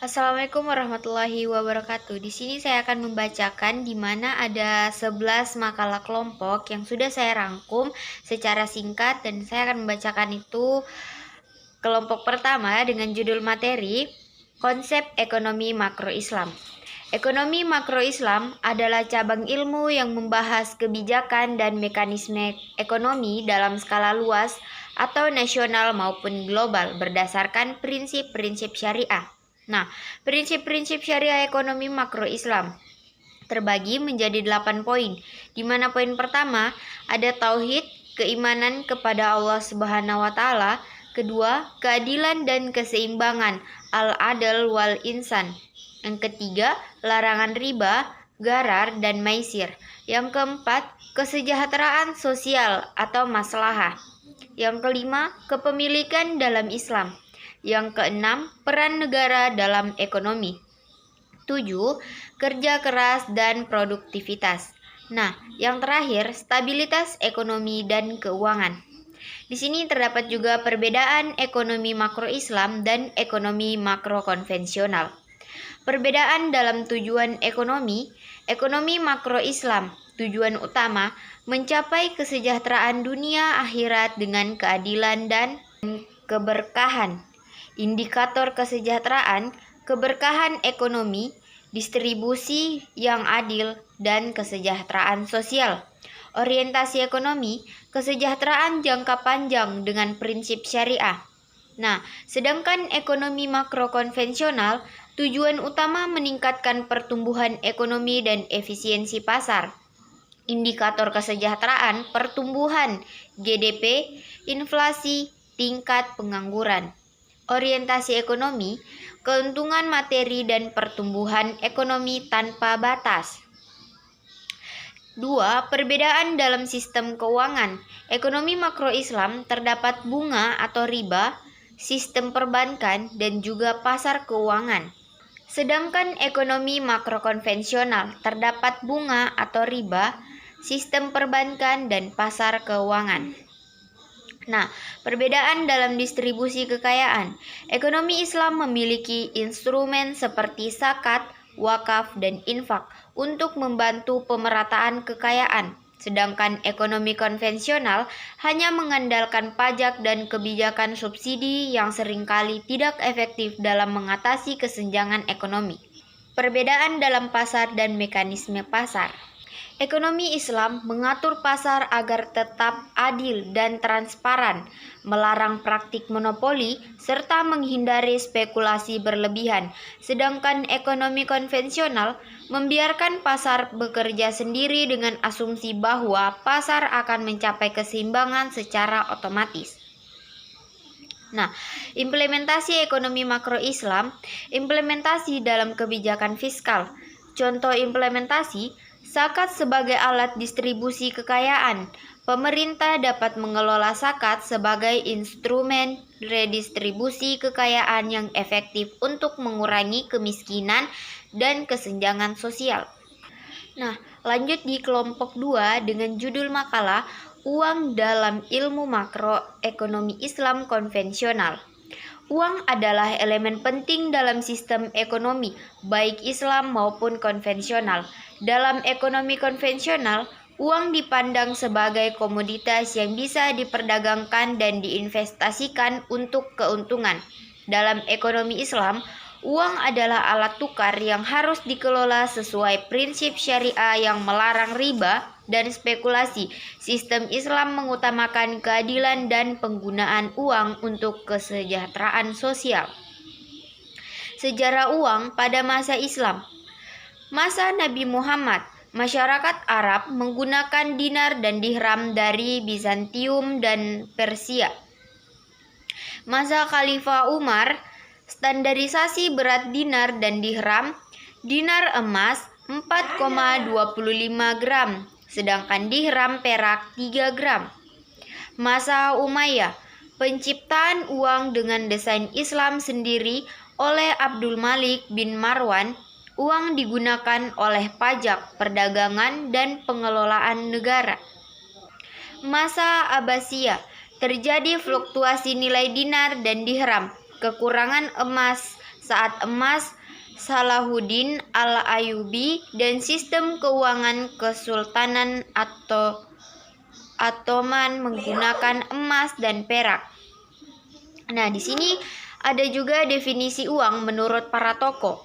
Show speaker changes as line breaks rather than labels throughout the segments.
Assalamualaikum warahmatullahi wabarakatuh. Di sini saya akan membacakan di mana ada 11 makalah kelompok yang sudah saya rangkum secara singkat dan saya akan membacakan itu kelompok pertama dengan judul materi Konsep Ekonomi Makro Islam. Ekonomi makro Islam adalah cabang ilmu yang membahas kebijakan dan mekanisme ekonomi dalam skala luas atau nasional maupun global berdasarkan prinsip-prinsip syariah. Nah, prinsip-prinsip syariah ekonomi makro Islam terbagi menjadi 8 poin, di mana poin pertama ada tauhid, keimanan kepada Allah Subhanahu wa taala, kedua, keadilan dan keseimbangan, al-adl wal insan. Yang ketiga, larangan riba, gharar dan maisir. Yang keempat, kesejahteraan sosial atau maslahah. Yang kelima, kepemilikan dalam Islam. Yang keenam, peran negara dalam ekonomi. 7. Kerja keras dan produktivitas. Nah, yang terakhir, stabilitas ekonomi dan keuangan. Di sini terdapat juga perbedaan ekonomi makro Islam dan ekonomi makro konvensional. Perbedaan dalam tujuan ekonomi makro Islam, tujuan utama mencapai kesejahteraan dunia akhirat dengan keadilan dan keberkahan. Indikator kesejahteraan, keberkahan ekonomi, distribusi yang adil, dan kesejahteraan sosial. Orientasi ekonomi, kesejahteraan jangka panjang dengan prinsip syariah. Nah, sedangkan ekonomi makro konvensional, tujuan utama meningkatkan pertumbuhan ekonomi dan efisiensi pasar. Indikator kesejahteraan, pertumbuhan, GDP, inflasi, tingkat pengangguran. Orientasi ekonomi, keuntungan materi dan pertumbuhan ekonomi tanpa batas. 2. Perbedaan dalam sistem keuangan. Ekonomi makro Islam terdapat bunga atau riba, sistem perbankan, dan juga pasar keuangan. Sedangkan ekonomi makro konvensional terdapat bunga atau riba, sistem perbankan, dan pasar keuangan. Nah, perbedaan dalam distribusi kekayaan. Ekonomi Islam memiliki instrumen seperti zakat, wakaf, dan infak untuk membantu pemerataan kekayaan. Sedangkan ekonomi konvensional hanya mengandalkan pajak dan kebijakan subsidi yang seringkali tidak efektif dalam mengatasi kesenjangan ekonomi. Perbedaan dalam pasar dan mekanisme pasar. Ekonomi Islam mengatur pasar agar tetap adil dan transparan, melarang praktik monopoli, serta menghindari spekulasi berlebihan. Sedangkan ekonomi konvensional membiarkan pasar bekerja sendiri dengan asumsi bahwa pasar akan mencapai keseimbangan secara otomatis. Nah, implementasi ekonomi makro Islam, implementasi dalam kebijakan fiskal. Contoh implementasi, zakat sebagai alat distribusi kekayaan. Pemerintah dapat mengelola zakat sebagai instrumen redistribusi kekayaan yang efektif untuk mengurangi kemiskinan dan kesenjangan sosial. Nah, lanjut di kelompok 2 dengan judul makalah Uang dalam Ilmu Makroekonomi Islam Konvensional. Uang adalah elemen penting dalam sistem ekonomi, baik Islam maupun konvensional. Dalam ekonomi konvensional, uang dipandang sebagai komoditas yang bisa diperdagangkan dan diinvestasikan untuk keuntungan. Dalam ekonomi Islam, uang adalah alat tukar yang harus dikelola sesuai prinsip syariah yang melarang riba dan spekulasi. Sistem Islam mengutamakan keadilan dan penggunaan uang untuk kesejahteraan sosial. Sejarah uang pada masa Islam. Masa Nabi Muhammad, masyarakat Arab menggunakan dinar dan dirham dari Bizantium dan Persia. Masa Khalifah Umar, standarisasi berat dinar dan dirham, dinar emas 4,25 gram, sedangkan dirham perak 3 gram. Masa Umayyah, penciptaan uang dengan desain Islam sendiri oleh Abdul Malik bin Marwan. Uang digunakan oleh pajak, perdagangan, dan pengelolaan negara. Masa Abbasiyah, terjadi fluktuasi nilai dinar dan dirham, kekurangan emas saat emas Salahuddin Al-Ayyubi dan sistem keuangan Kesultanan Ottoman menggunakan emas dan perak. Nah, di sini ada juga definisi uang menurut para tokoh.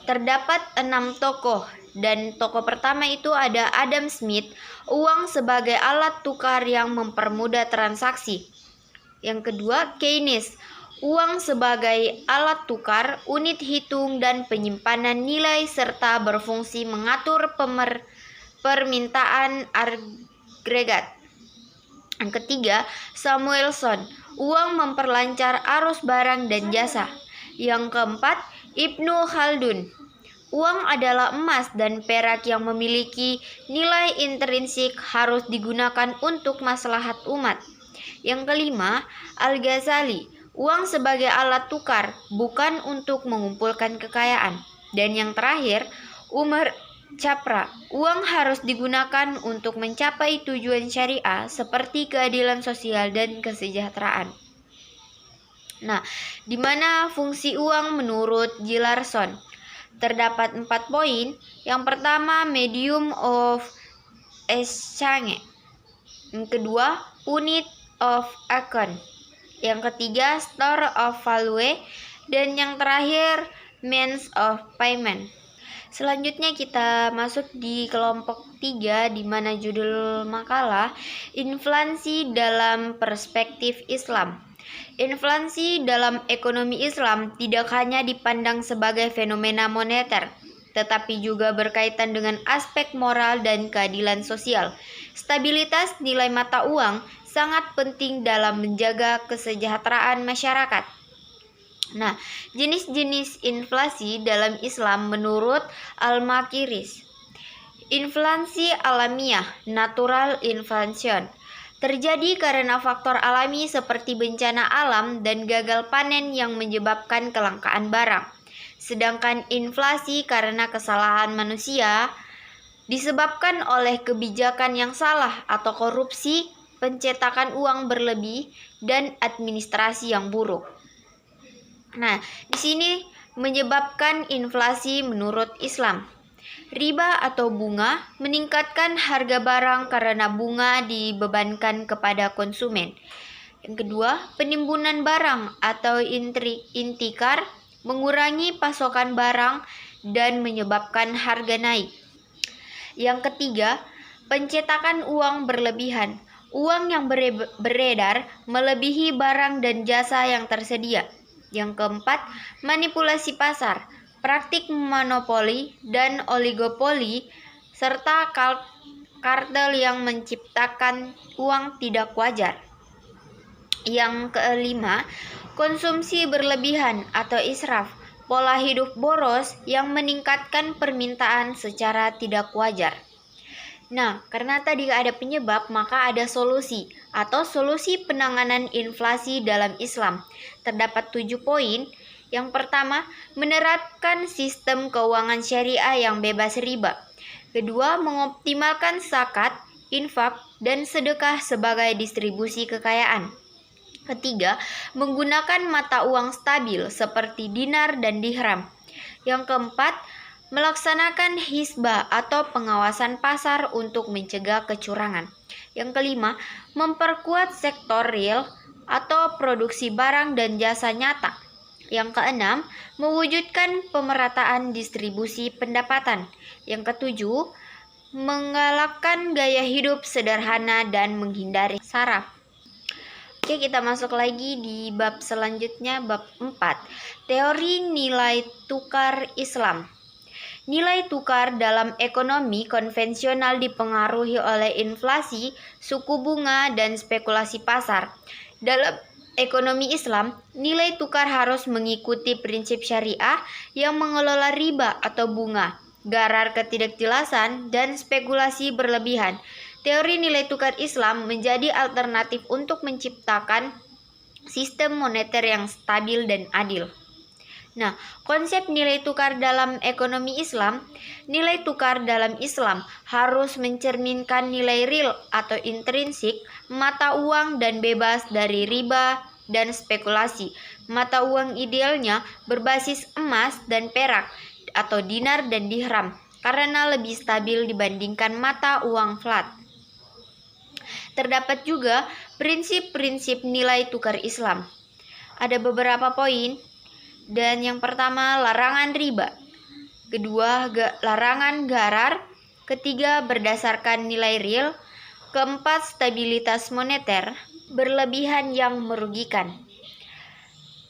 Terdapat 6 tokoh, dan tokoh pertama itu ada Adam Smith, uang sebagai alat tukar yang mempermudah transaksi. Yang kedua, Keynes, uang sebagai alat tukar, unit hitung dan penyimpanan nilai serta berfungsi mengatur permintaan agregat. Yang ketiga, Samuelson, uang memperlancar arus barang dan jasa. Yang keempat, Ibnu Khaldun, uang adalah emas dan perak yang memiliki nilai intrinsik harus digunakan untuk maslahat umat. Yang kelima, Al-Ghazali, uang sebagai alat tukar, bukan untuk mengumpulkan kekayaan. Dan yang terakhir, Umar Capra, uang harus digunakan untuk mencapai tujuan syariah seperti keadilan sosial dan kesejahteraan. Nah, di mana fungsi uang menurut Gilarson? Terdapat 4 poin. Yang pertama, medium of exchange. Yang kedua, unit of account. Yang ketiga, store of value. Dan yang terakhir, means of payment. Selanjutnya kita masuk di kelompok 3, di mana judul makalah inflasi dalam perspektif Islam. Inflasi dalam ekonomi Islam tidak hanya dipandang sebagai fenomena moneter, tetapi juga berkaitan dengan aspek moral dan keadilan sosial. Stabilitas nilai mata uang sangat penting dalam menjaga kesejahteraan masyarakat. Nah, jenis-jenis inflasi dalam Islam menurut Al-Makiris. Inflasi alamiah, natural inflation, terjadi karena faktor alami seperti bencana alam dan gagal panen yang menyebabkan kelangkaan barang. Sedangkan inflasi karena kesalahan manusia disebabkan oleh kebijakan yang salah atau korupsi, pencetakan uang berlebih, dan administrasi yang buruk. Nah, di sini menyebabkan inflasi menurut Islam. Riba atau bunga meningkatkan harga barang karena bunga dibebankan kepada konsumen. Yang kedua, penimbunan barang atau intikar mengurangi pasokan barang dan menyebabkan harga naik. Yang ketiga, pencetakan uang berlebihan. Uang yang beredar melebihi barang dan jasa yang tersedia. Yang keempat, manipulasi pasar, praktik monopoli dan oligopoli, serta kartel yang menciptakan uang tidak wajar. Yang kelima, konsumsi berlebihan atau israf, pola hidup boros yang meningkatkan permintaan secara tidak wajar. Nah, karena tadi ada penyebab, maka ada solusi atau solusi penanganan inflasi dalam Islam. Terdapat 7 poin. Yang pertama, menerapkan sistem keuangan syariah yang bebas riba. Kedua, mengoptimalkan zakat, infak, dan sedekah sebagai distribusi kekayaan. Ketiga, menggunakan mata uang stabil seperti dinar dan dirham. Yang keempat, melaksanakan hisbah atau pengawasan pasar untuk mencegah kecurangan. Yang kelima, memperkuat sektor real atau produksi barang dan jasa nyata. Yang keenam, mewujudkan pemerataan distribusi pendapatan. Yang ketujuh, menggalakkan gaya hidup sederhana dan menghindari saraf. Oke, kita masuk lagi di bab selanjutnya, bab 4. Teori nilai tukar Islam. Nilai tukar dalam ekonomi konvensional dipengaruhi oleh inflasi, suku bunga, dan spekulasi pasar. Dalam ekonomi Islam, nilai tukar harus mengikuti prinsip syariah yang mengelola riba atau bunga, garar ketidakjelasan, dan spekulasi berlebihan. Teori nilai tukar Islam menjadi alternatif untuk menciptakan sistem moneter yang stabil dan adil. Nah, konsep nilai tukar dalam ekonomi Islam. Nilai tukar dalam Islam harus mencerminkan nilai real atau intrinsik mata uang dan bebas dari riba dan spekulasi. Mata uang idealnya berbasis emas dan perak atau dinar dan dirham karena lebih stabil dibandingkan mata uang flat. Terdapat juga prinsip-prinsip nilai tukar Islam. Ada beberapa poin, dan yang pertama larangan riba, kedua larangan gharar, ketiga berdasarkan nilai real, keempat stabilitas moneter berlebihan yang merugikan.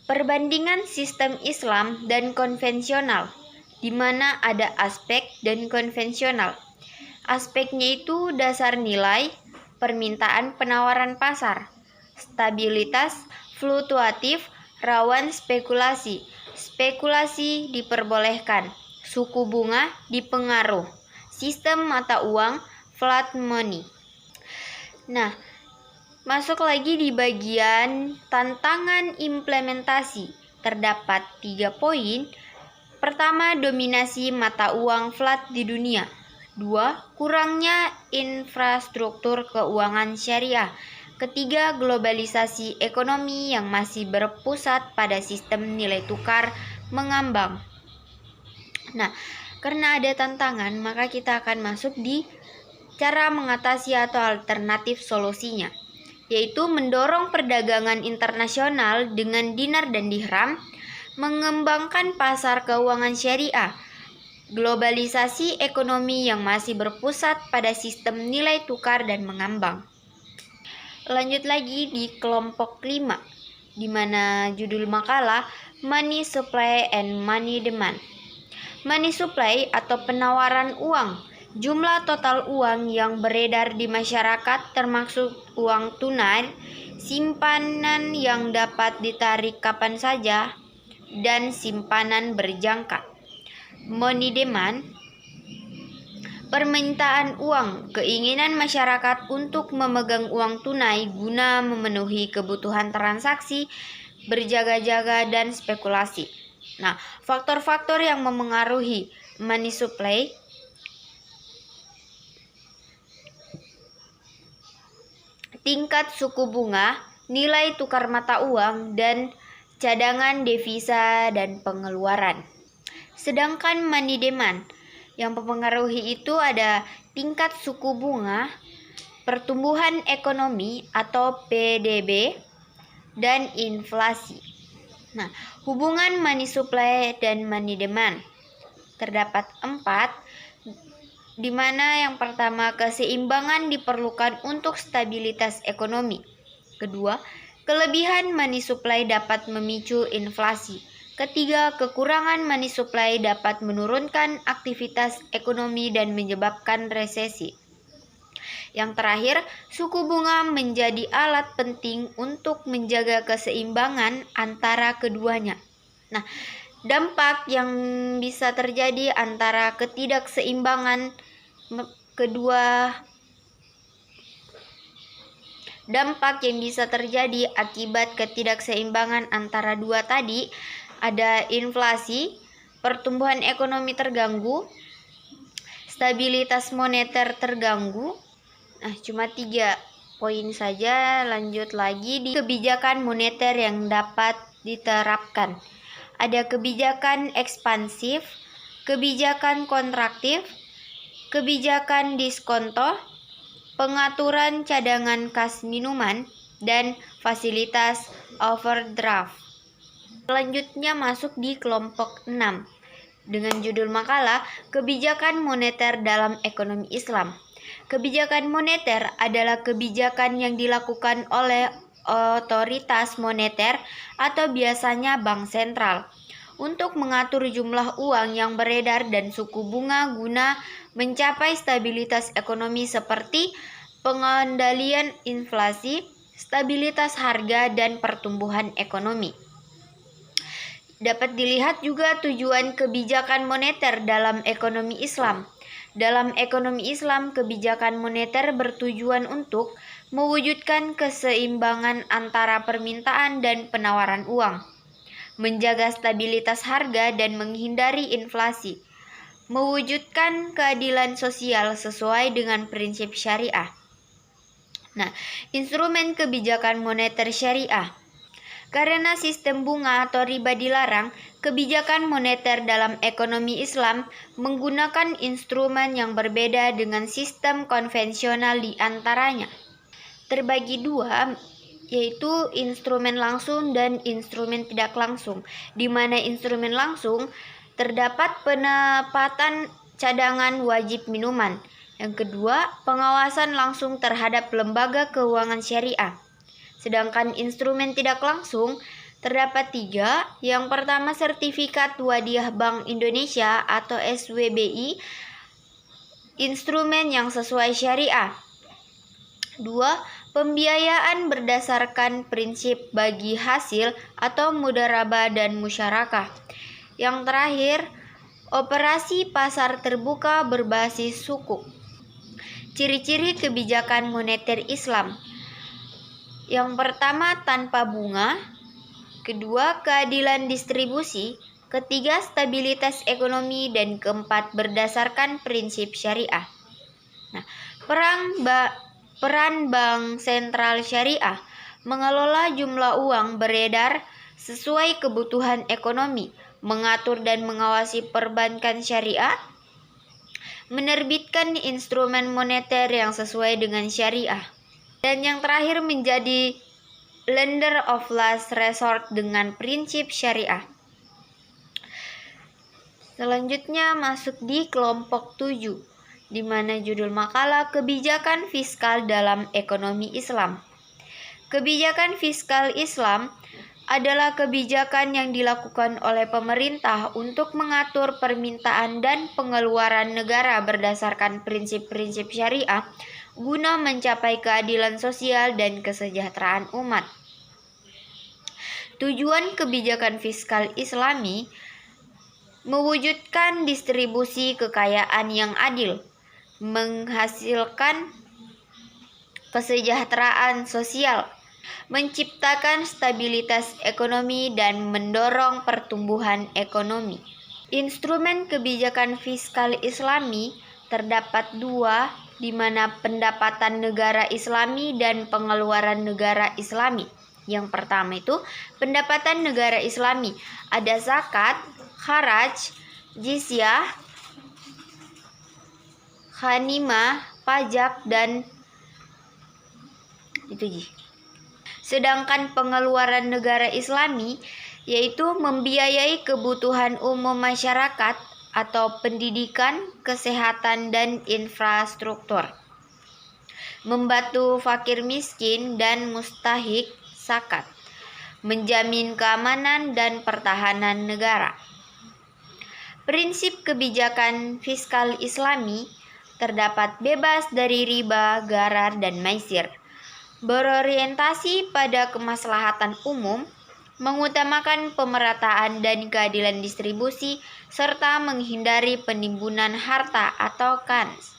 Perbandingan sistem Islam dan konvensional, di mana ada aspek dan konvensional. Aspeknya itu dasar nilai, permintaan penawaran pasar, stabilitas, fluktuatif, rawan spekulasi. Spekulasi diperbolehkan, suku bunga dipengaruh, sistem mata uang, flat money. Nah, masuk lagi di bagian tantangan implementasi. Terdapat 3 poin. Pertama, dominasi mata uang flat di dunia. 2, kurangnya infrastruktur keuangan syariah. Ketiga, globalisasi ekonomi yang masih berpusat pada sistem nilai tukar mengambang. Nah, karena ada tantangan, maka kita akan masuk di cara mengatasi atau alternatif solusinya, yaitu mendorong perdagangan internasional dengan dinar dan dirham, mengembangkan pasar keuangan syariah, globalisasi ekonomi yang masih berpusat pada sistem nilai tukar dan mengambang. Lanjut lagi di kelompok 5, di mana judul makalah Money Supply and Money Demand. Money supply atau penawaran uang, jumlah total uang yang beredar di masyarakat termasuk uang tunai, simpanan yang dapat ditarik kapan saja, dan simpanan berjangka. Money demand, permintaan uang, keinginan masyarakat untuk memegang uang tunai guna memenuhi kebutuhan transaksi, berjaga-jaga, dan spekulasi. Nah, faktor-faktor yang memengaruhi money supply tingkat suku bunga, nilai tukar mata uang, dan cadangan devisa dan pengeluaran. Sedangkan money demand yang mempengaruhi itu ada tingkat suku bunga, pertumbuhan ekonomi atau PDB, dan inflasi. Nah, hubungan money supply dan money demand terdapat 4, di mana yang pertama keseimbangan diperlukan untuk stabilitas ekonomi. Kedua, kelebihan money supply dapat memicu inflasi. Ketiga, kekurangan money supply dapat menurunkan aktivitas ekonomi dan menyebabkan resesi. Yang terakhir, suku bunga menjadi alat penting untuk menjaga keseimbangan antara keduanya. Nah, dampak yang bisa terjadi antara ketidakseimbangan dampak yang bisa terjadi akibat ketidakseimbangan antara dua tadi ada inflasi, pertumbuhan ekonomi terganggu, stabilitas moneter terganggu. Nah, cuma 3 poin saja. Lanjut lagi di kebijakan moneter yang dapat diterapkan. Ada kebijakan ekspansif, kebijakan kontraktif, kebijakan diskonto, pengaturan cadangan kas minuman, dan fasilitas overdraft. Selanjutnya masuk di kelompok 6 dengan judul makalah Kebijakan Moneter dalam Ekonomi Islam. Kebijakan moneter adalah kebijakan yang dilakukan oleh otoritas moneter atau biasanya bank sentral untuk mengatur jumlah uang yang beredar dan suku bunga guna mencapai stabilitas ekonomi seperti pengendalian inflasi, stabilitas harga, dan pertumbuhan ekonomi. Dapat dilihat juga tujuan kebijakan moneter dalam ekonomi Islam. Dalam ekonomi Islam, kebijakan moneter bertujuan untuk mewujudkan keseimbangan antara permintaan dan penawaran uang, menjaga stabilitas harga dan menghindari inflasi, mewujudkan keadilan sosial sesuai dengan prinsip syariah. Nah, instrumen kebijakan moneter syariah. Karena sistem bunga atau riba dilarang, kebijakan moneter dalam ekonomi Islam menggunakan instrumen yang berbeda dengan sistem konvensional di antaranya. Terbagi dua, yaitu instrumen langsung dan instrumen tidak langsung, di mana instrumen langsung terdapat penempatan cadangan wajib minuman. Yang kedua, pengawasan langsung terhadap lembaga keuangan syariah. Sedangkan instrumen tidak langsung terdapat 3. Yang pertama, sertifikat wadiah Bank Indonesia atau SWBI, instrumen yang sesuai syariah. 2. Pembiayaan berdasarkan prinsip bagi hasil atau mudharabah dan musyarakah. Yang terakhir, operasi pasar terbuka berbasis sukuk. Ciri-ciri kebijakan moneter Islam. Yang pertama, tanpa bunga. Kedua, keadilan distribusi. Ketiga, stabilitas ekonomi. Dan keempat, berdasarkan prinsip syariah. Nah, peran Bank Sentral Syariah mengelola jumlah uang beredar sesuai kebutuhan ekonomi, mengatur dan mengawasi perbankan syariah, menerbitkan instrumen moneter yang sesuai dengan syariah, dan yang terakhir menjadi lender of last resort dengan prinsip syariah. Selanjutnya masuk di kelompok 7, di mana judul makalah kebijakan fiskal dalam ekonomi Islam. Kebijakan fiskal Islam adalah kebijakan yang dilakukan oleh pemerintah untuk mengatur permintaan dan pengeluaran negara berdasarkan prinsip-prinsip syariah guna mencapai keadilan sosial dan kesejahteraan umat. Tujuan kebijakan fiskal Islami mewujudkan distribusi kekayaan yang adil, menghasilkan kesejahteraan sosial, menciptakan stabilitas ekonomi dan mendorong pertumbuhan ekonomi. Instrumen kebijakan fiskal Islami terdapat 2, di mana pendapatan negara Islami dan pengeluaran negara Islami. Yang pertama itu pendapatan negara Islami, ada zakat, kharaj, jizyah, ghanimah, pajak, dan itu. Sedangkan pengeluaran negara Islami yaitu membiayai kebutuhan umum masyarakat atau pendidikan, kesehatan, dan infrastruktur, membantu fakir miskin dan mustahik zakat, menjamin keamanan dan pertahanan negara. Prinsip kebijakan fiskal Islami terdapat bebas dari riba, gharar, dan maisir, berorientasi pada kemaslahatan umum, mengutamakan pemerataan dan keadilan distribusi, serta menghindari penimbunan harta atau kans.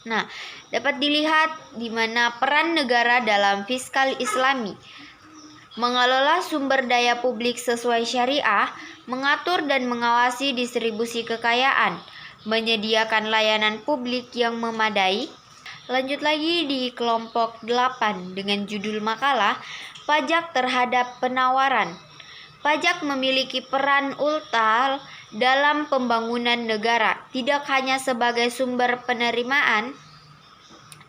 Nah, dapat dilihat di mana peran negara dalam fiskal Islami: mengelola sumber daya publik sesuai syariah, mengatur dan mengawasi distribusi kekayaan, menyediakan layanan publik yang memadai. Lanjut lagi di kelompok 8 dengan judul makalah pajak terhadap penawaran. Pajak memiliki peran ultal dalam pembangunan negara, tidak hanya sebagai sumber penerimaan,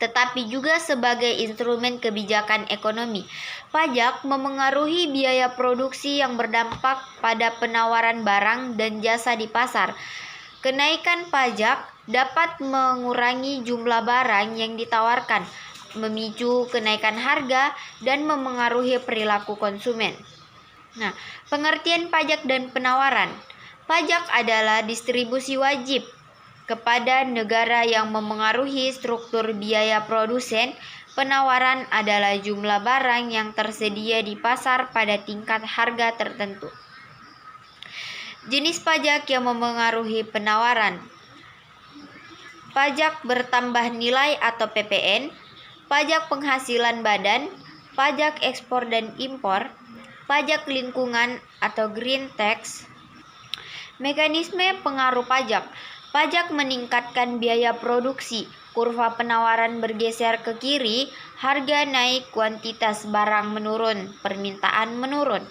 tetapi juga sebagai instrumen kebijakan ekonomi. Pajak memengaruhi biaya produksi yang berdampak pada penawaran barang dan jasa di pasar. Kenaikan pajak dapat mengurangi jumlah barang yang ditawarkan, memicu kenaikan harga, dan memengaruhi perilaku konsumen. Nah, pengertian pajak dan penawaran. Pajak adalah distribusi wajib kepada negara yang memengaruhi struktur biaya produsen. Penawaran adalah jumlah barang yang tersedia di pasar pada tingkat harga tertentu. Jenis pajak yang memengaruhi penawaran: pajak bertambah nilai atau PPN, pajak penghasilan badan, pajak ekspor dan impor, pajak lingkungan atau green tax. Mekanisme pengaruh pajak. Pajak meningkatkan biaya produksi, kurva penawaran bergeser ke kiri, harga naik, kuantitas barang menurun, permintaan menurun.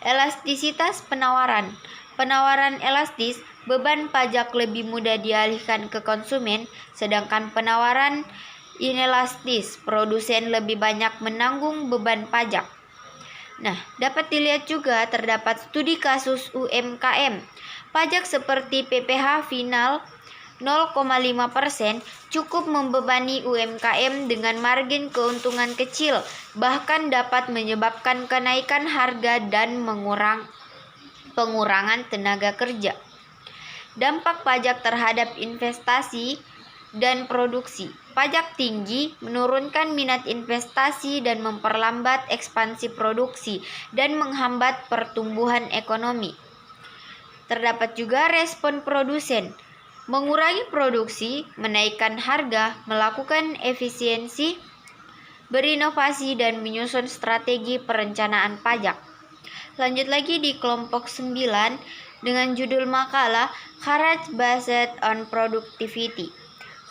Elastisitas penawaran. Penawaran elastis, beban pajak lebih mudah dialihkan ke konsumen, sedangkan penawaran inelastis, produsen lebih banyak menanggung beban pajak. Nah, dapat dilihat juga terdapat studi kasus UMKM. Pajak seperti PPh final 0,5% cukup membebani UMKM dengan margin keuntungan kecil, bahkan dapat menyebabkan kenaikan harga dan pengurangan tenaga kerja. Dampak pajak terhadap investasi dan produksi. Pajak tinggi menurunkan minat investasi dan memperlambat ekspansi produksi dan menghambat pertumbuhan ekonomi. Terdapat juga respon produsen, mengurangi produksi, menaikkan harga, melakukan efisiensi, berinovasi, dan menyusun strategi perencanaan pajak. Lanjut lagi di kelompok 9 dengan judul makalah Kharaj Based on Productivity.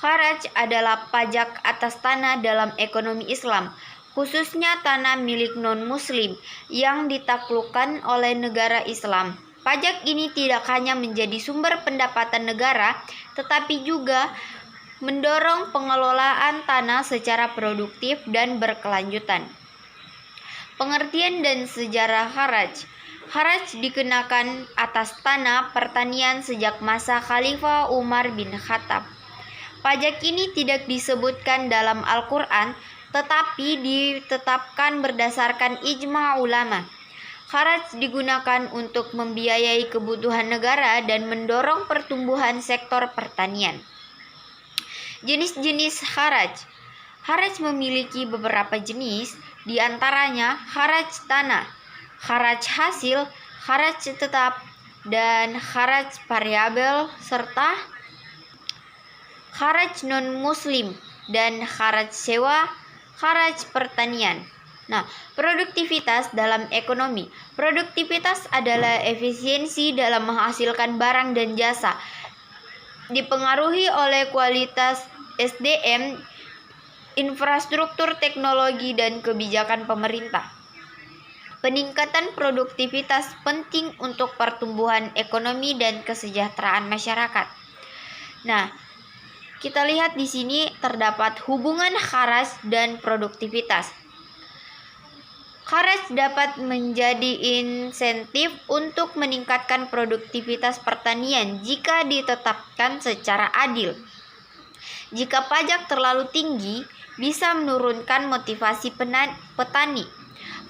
Kharaj adalah pajak atas tanah dalam ekonomi Islam, khususnya tanah milik non-muslim yang ditaklukkan oleh negara Islam. Pajak ini tidak hanya menjadi sumber pendapatan negara, tetapi juga mendorong pengelolaan tanah secara produktif dan berkelanjutan. Pengertian dan sejarah kharaj. Kharaj dikenakan atas tanah pertanian sejak masa Khalifah Umar bin Khattab. Pajak ini tidak disebutkan dalam Al-Quran, tetapi ditetapkan berdasarkan ijma ulama. Kharaj digunakan untuk membiayai kebutuhan negara dan mendorong pertumbuhan sektor pertanian. Jenis-jenis kharaj. Kharaj memiliki beberapa jenis, di antaranya kharaj tanah, kharaj hasil, kharaj tetap, dan kharaj variabel, serta kharaj non-muslim dan kharaj sewa, kharaj pertanian. Nah, produktivitas dalam ekonomi. Produktivitas adalah efisiensi dalam menghasilkan barang dan jasa. Dipengaruhi oleh kualitas SDM, infrastruktur teknologi, dan kebijakan pemerintah. Peningkatan produktivitas penting untuk pertumbuhan ekonomi dan kesejahteraan masyarakat. Nah, kita lihat di sini terdapat hubungan kharaj dan produktivitas. Kharaj dapat menjadi insentif untuk meningkatkan produktivitas pertanian jika ditetapkan secara adil. Jika pajak terlalu tinggi, bisa menurunkan motivasi petani.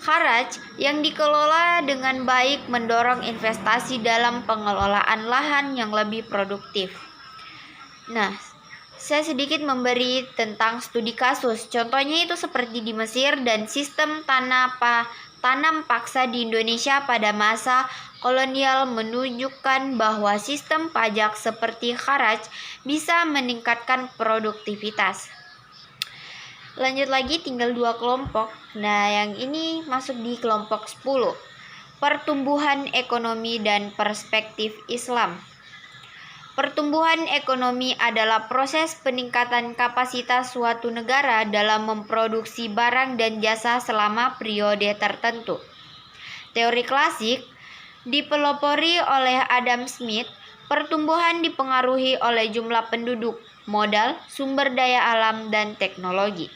Kharaj yang dikelola dengan baik mendorong investasi dalam pengelolaan lahan yang lebih produktif. Nah, saya sedikit memberi tentang studi kasus. Contohnya itu seperti di Mesir dan sistem tanam paksa di Indonesia pada masa kolonial menunjukkan bahwa sistem pajak seperti kharaj bisa meningkatkan produktivitas. Lanjut lagi, tinggal 2 kelompok. Nah, yang ini masuk di kelompok 10. Pertumbuhan ekonomi dan perspektif Islam. Pertumbuhan ekonomi adalah proses peningkatan kapasitas suatu negara dalam memproduksi barang dan jasa selama periode tertentu. Teori klasik dipelopori oleh Adam Smith. Pertumbuhan dipengaruhi oleh jumlah penduduk, modal, sumber daya alam, dan teknologi.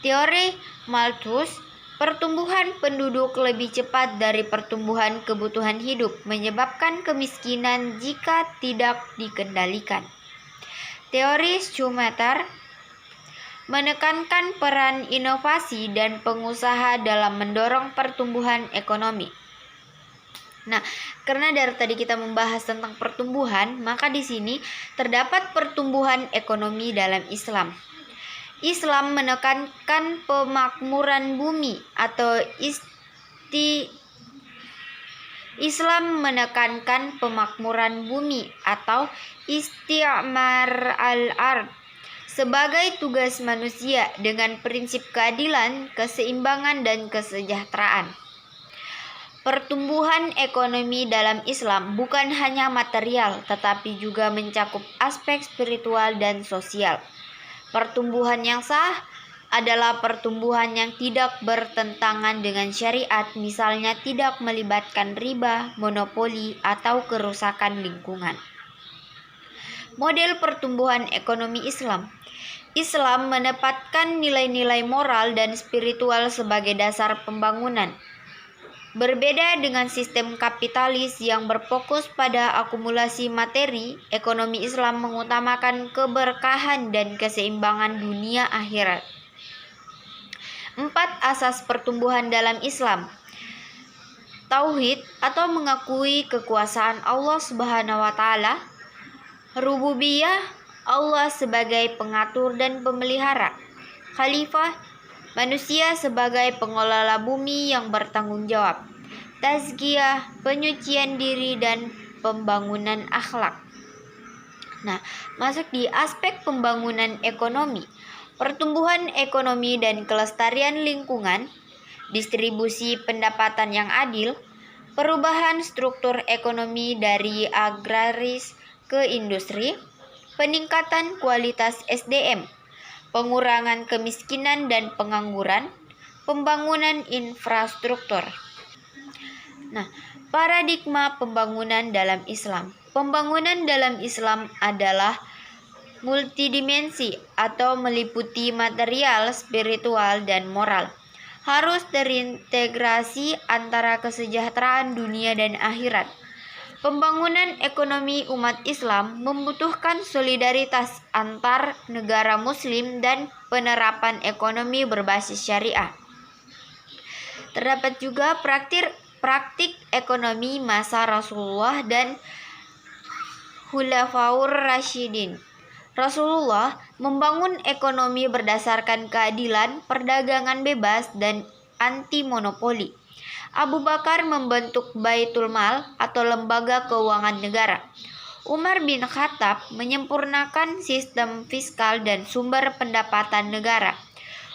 Teori Malthus, pertumbuhan penduduk lebih cepat dari pertumbuhan kebutuhan hidup, menyebabkan kemiskinan jika tidak dikendalikan. Teori Schumacher menekankan peran inovasi dan pengusaha dalam mendorong pertumbuhan ekonomi. Nah, karena dari tadi kita membahas tentang pertumbuhan, maka di sini terdapat pertumbuhan ekonomi dalam Islam. Islam menekankan pemakmuran bumi atau istimar al-ard sebagai tugas manusia dengan prinsip keadilan, keseimbangan, dan kesejahteraan. Pertumbuhan ekonomi dalam Islam bukan hanya material, tetapi juga mencakup aspek spiritual dan sosial. Pertumbuhan yang sah adalah pertumbuhan yang tidak bertentangan dengan syariat, misalnya tidak melibatkan riba, monopoli, atau kerusakan lingkungan. Model pertumbuhan ekonomi Islam. Islam menempatkan nilai-nilai moral dan spiritual sebagai dasar pembangunan. Berbeda dengan sistem kapitalis yang berfokus pada akumulasi materi, ekonomi Islam mengutamakan keberkahan dan keseimbangan dunia akhirat. 4 asas pertumbuhan dalam Islam. Tauhid atau mengakui kekuasaan Allah Subhanahu wa taala. Rububiyah, Allah sebagai pengatur dan pemelihara. Khalifah, manusia sebagai pengelola bumi yang bertanggung jawab. Tazkiyah, penyucian diri dan pembangunan akhlak. Nah, masuk di aspek pembangunan ekonomi. Pertumbuhan ekonomi dan kelestarian lingkungan, distribusi pendapatan yang adil, perubahan struktur ekonomi dari agraris ke industri, peningkatan kualitas SDM, pengurangan kemiskinan dan pengangguran, pembangunan infrastruktur. Nah, paradigma pembangunan dalam Islam. Pembangunan dalam Islam adalah multidimensi atau meliputi material, spiritual, dan moral. Harus terintegrasi antara kesejahteraan dunia dan akhirat. Pembangunan ekonomi umat Islam membutuhkan solidaritas antar negara muslim dan penerapan ekonomi berbasis syariah. Terdapat juga praktik ekonomi masa Rasulullah dan Khulafaur Rasyidin. Rasulullah membangun ekonomi berdasarkan keadilan, perdagangan bebas, dan anti monopoli. Abu Bakar membentuk Baitul Mal atau lembaga keuangan negara. Umar bin Khattab menyempurnakan sistem fiskal dan sumber pendapatan negara.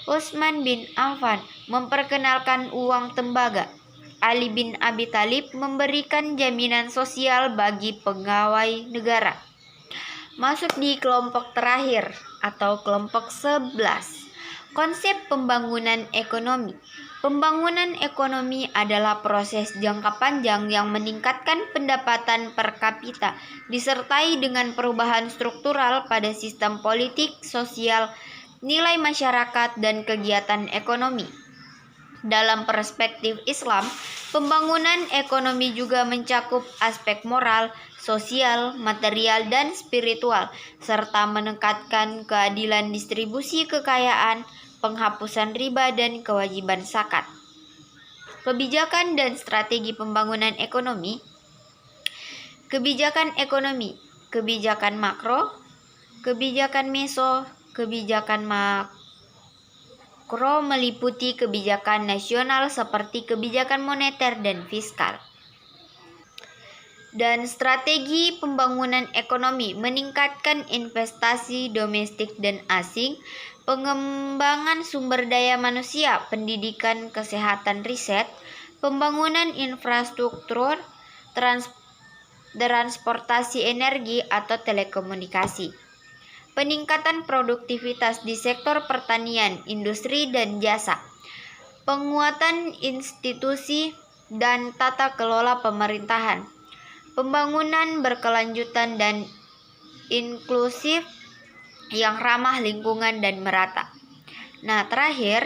Utsman bin Affan memperkenalkan uang tembaga. Ali bin Abi Thalib memberikan jaminan sosial bagi pegawai negara. Masuk di kelompok terakhir atau kelompok 11. Konsep pembangunan ekonomi. Pembangunan ekonomi adalah proses jangka panjang yang meningkatkan pendapatan per kapita, disertai dengan perubahan struktural pada sistem politik, sosial, nilai masyarakat, dan kegiatan ekonomi. Dalam perspektif Islam, pembangunan ekonomi juga mencakup aspek moral, sosial, material, dan spiritual, serta meningkatkan keadilan distribusi kekayaan, penghapusan riba, dan kewajiban zakat. Kebijakan dan strategi pembangunan ekonomi. Kebijakan ekonomi, kebijakan makro, kebijakan meso, kebijakan makro meliputi kebijakan nasional seperti kebijakan moneter dan fiskal. Dan strategi pembangunan ekonomi meningkatkan investasi domestik dan asing, pengembangan sumber daya manusia, pendidikan, kesehatan, riset, pembangunan infrastruktur, transportasi energi atau telekomunikasi, peningkatan produktivitas di sektor pertanian, industri, dan jasa, penguatan institusi dan tata kelola pemerintahan, pembangunan berkelanjutan dan inklusif yang ramah lingkungan dan merata. Nah, terakhir,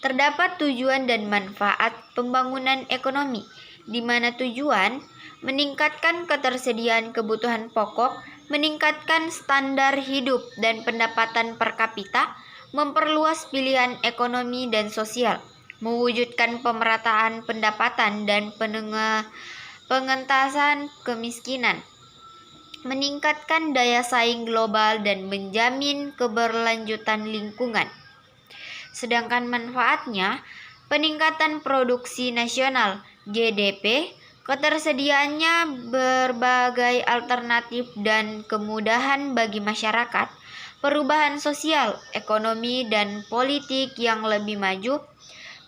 terdapat tujuan dan manfaat pembangunan ekonomi, di mana tujuan meningkatkan ketersediaan kebutuhan pokok, meningkatkan standar hidup dan pendapatan per kapita, memperluas pilihan ekonomi dan sosial, mewujudkan pemerataan pendapatan dan pengentasan kemiskinan, meningkatkan daya saing global dan menjamin keberlanjutan lingkungan. Sedangkan manfaatnya, peningkatan produksi nasional (GDP), ketersediaannya berbagai alternatif dan kemudahan bagi masyarakat, perubahan sosial, ekonomi, dan politik yang lebih maju,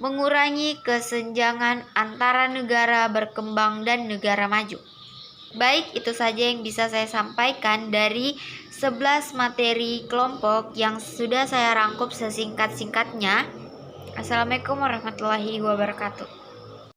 mengurangi kesenjangan antara negara berkembang dan negara maju. Baik, itu saja yang bisa saya sampaikan dari 11 materi kelompok yang sudah saya rangkup sesingkat-singkatnya. Assalamualaikum warahmatullahi wabarakatuh.